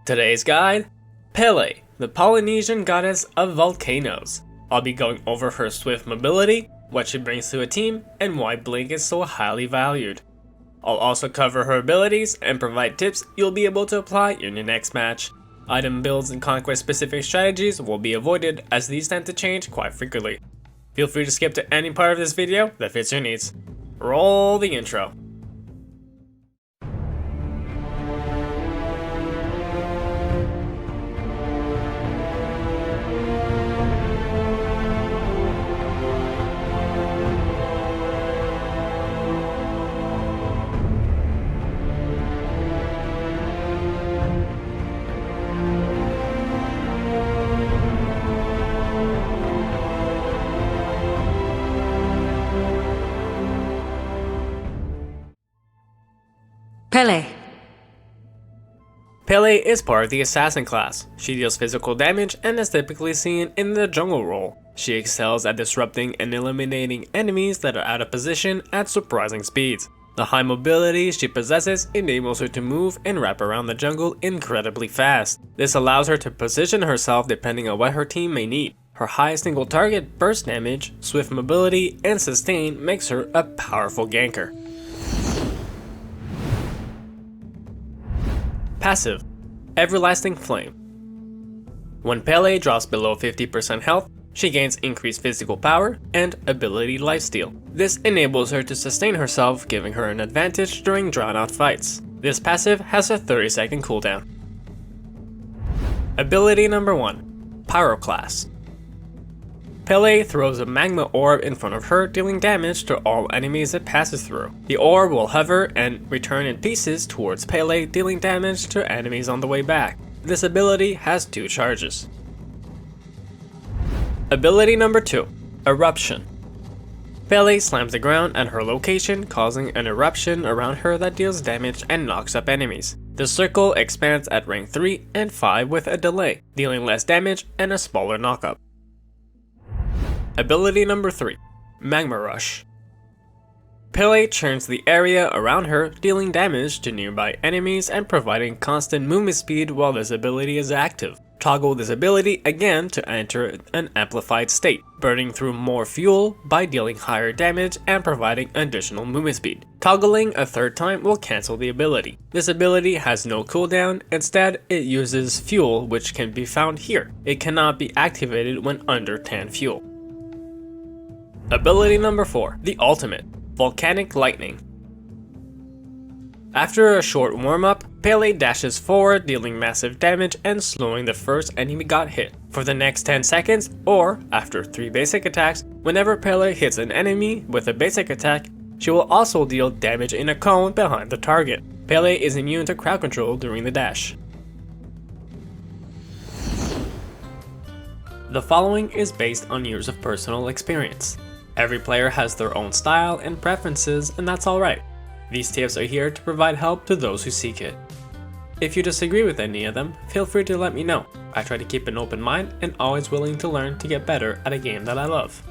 Today's guide, Pele, the Polynesian goddess of volcanoes. I'll be going over her swift mobility, what she brings to a team, and why Blink is so highly valued. I'll also cover her abilities and provide tips you'll be able to apply in your next match. Item builds and conquest specific strategies will be avoided as these tend to change quite frequently. Feel free to skip to any part of this video that fits your needs. Roll the intro. Pele. Pele is part of the assassin class. She deals physical damage and is typically seen in the jungle role. She excels at disrupting and eliminating enemies that are out of position at surprising speeds. The high mobility she possesses enables her to move and wrap around the jungle incredibly fast. This allows her to position herself depending on what her team may need. Her high single target burst damage, swift mobility, and sustain makes her a powerful ganker. Passive, Everlasting Flame. When Pele drops below 50% health, she gains increased physical power and ability lifesteal. This enables her to sustain herself, giving her an advantage during drawn-out fights. This passive has a 30-second cooldown. Ability number 1, Pyroclast. Pele throws a magma orb in front of her, dealing damage to all enemies it passes through. The orb will hover and return in pieces towards Pele, dealing damage to enemies on the way back. This ability has 2 charges. Ability number 2, Eruption. Pele slams the ground at her location, causing an eruption around her that deals damage and knocks up enemies. The circle expands at rank 3 and 5 with a delay, dealing less damage and a smaller knockup. Ability number 3, Magma Rush. Pele churns the area around her, dealing damage to nearby enemies and providing constant movement speed while this ability is active. Toggle this ability again to enter an amplified state, burning through more fuel by dealing higher damage and providing additional movement speed. Toggling a third time will cancel the ability. This ability has no cooldown, instead it uses fuel which can be found here. It cannot be activated when under 10 fuel. Ability number 4, the ultimate, Volcanic Lightning. After a short warm-up, Pele dashes forward, dealing massive damage and slowing the first enemy got hit. For the next 10 seconds, or after 3 basic attacks, whenever Pele hits an enemy with a basic attack, she will also deal damage in a cone behind the target. Pele is immune to crowd control during the dash. The following is based on years of personal experience. Every player has their own style and preferences, and that's alright. These tips are here to provide help to those who seek it. If you disagree with any of them, feel free to let me know. I try to keep an open mind and always willing to learn to get better at a game that I love.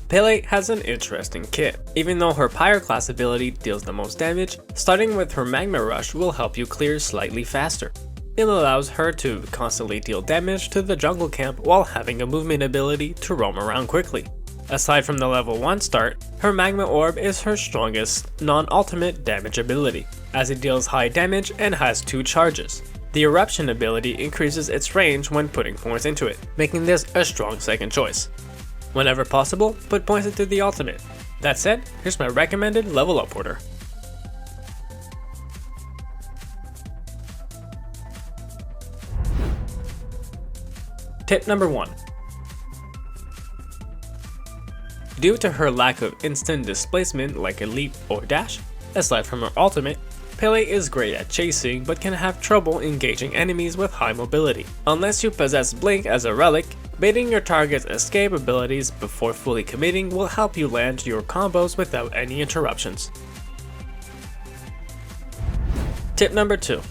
Pele has an interesting kit. Even though her Pyroclast ability deals the most damage, starting with her Magma Rush will help you clear slightly faster. It allows her to constantly deal damage to the jungle camp while having a movement ability to roam around quickly. Aside from the level 1 start, her Magma Orb is her strongest non-ultimate damage ability, as it deals high damage and has 2 charges. The Eruption ability increases its range when putting points into it, making this a strong second choice. Whenever possible, put points into the ultimate. That said, here's my recommended level up order. Tip number 1. Due to her lack of instant displacement like a leap or dash, aside from her ultimate, Pele is great at chasing but can have trouble engaging enemies with high mobility. Unless you possess Blink as a relic, baiting your target's escape abilities before fully committing will help you land your combos without any interruptions. Tip number 2.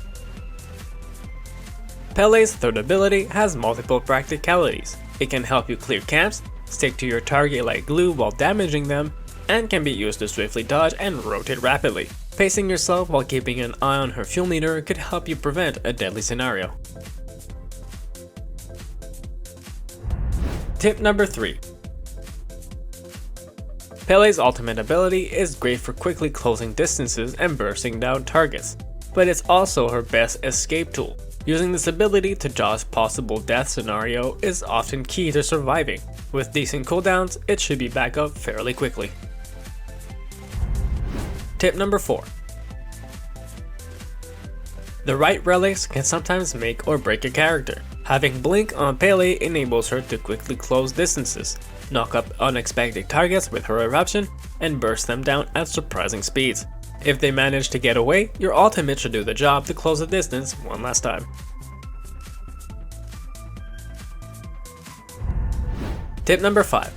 Pele's third ability has multiple practicalities. It can help you clear camps, stick to your target like glue while damaging them, and can be used to swiftly dodge and rotate rapidly. Pacing yourself while keeping an eye on her fuel meter could help you prevent a deadly scenario. Tip number 3. Pele's ultimate ability is great for quickly closing distances and bursting down targets, but it's also her best escape tool. Using this ability to dodge possible death scenario is often key to surviving. With decent cooldowns, it should be back up fairly quickly. Tip number 4. The right relics can sometimes make or break a character. Having Blink on Pele enables her to quickly close distances, knock up unexpected targets with her eruption, and burst them down at surprising speeds. If they manage to get away, your ultimate should do the job to close the distance one last time. Tip number 5.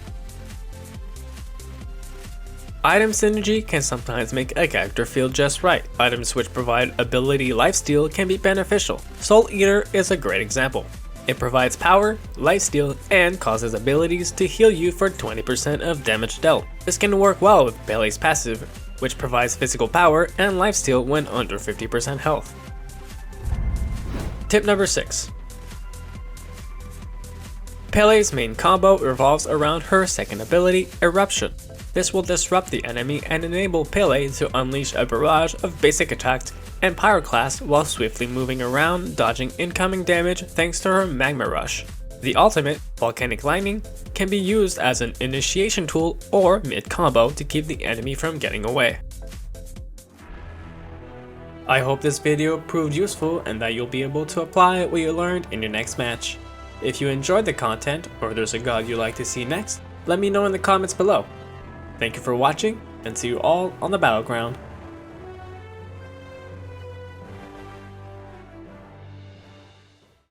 Item synergy can sometimes make a character feel just right. Items which provide ability lifesteal can be beneficial. Soul Eater is a great example. It provides power, lifesteal, and causes abilities to heal you for 20% of damage dealt. This can work well with Pele's passive, which provides physical power and lifesteal when under 50% health. Tip number 6. Pele's main combo revolves around her second ability, Eruption. This will disrupt the enemy and enable Pele to unleash a barrage of basic attacks and pyroclast while swiftly moving around, dodging incoming damage thanks to her Magma Rush. The ultimate, Volcanic Lightning, can be used as an initiation tool or mid-combo to keep the enemy from getting away. I hope this video proved useful and that you'll be able to apply what you learned in your next match. If you enjoyed the content or there's a god you'd like to see next, let me know in the comments below. Thank you for watching, and see you all on the battleground.